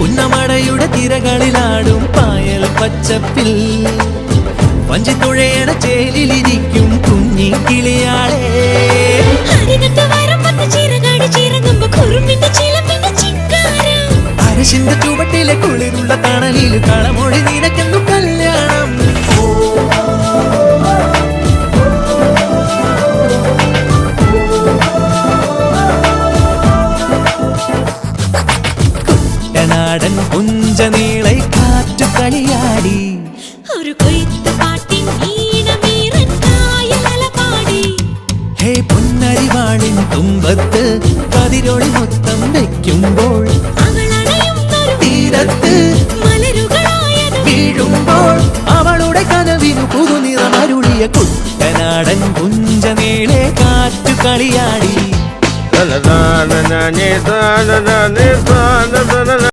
പുന്നമടയുടെ തിരകളിലാടും പായൽ പച്ചപ്പിൽ വഞ്ചിത്തുഴയണ ചേലിലിരിക്കും കുഞ്ഞി കിളിയാളെ. അരശിന്റെ ചുവട്ടിലെ കുളിരുള്ള തണലിൽ കളമൊഴി നിനക്കെന്നു കല്യാണം. കുട്ടനാടൻ പുഞ്ചനീളെ കാറ്റു കളിയാടി ഒരു കൊയ്ത്ത് പാട്ടിൻ ഈണമീറൻ കായലല പാടി. ഹേ പൊന്നരിവാളിൻ തുമ്പത്ത് കതിരൊളി മൊത്തം വയ്ക്കുമ്പോൾ അവൾ